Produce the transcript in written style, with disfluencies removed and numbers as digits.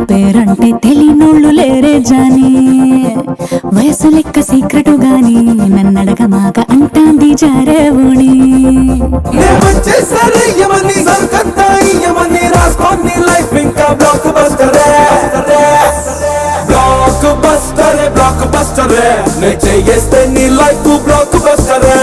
పేరంటే తెలియనోళ్ళు లేరే జానీ వయసు లెక్క సీక్రెటు గాని నన్నడగ మాక అంటాంది జారేవుని లైఫ్ ఇంకా బ్లాక్ బస్టరే బ్లాక్ బస్టరే బ్లాక్ బస్టరే నే చేస్తే నీ లైఫ్ బ్లాక్ బస్టరే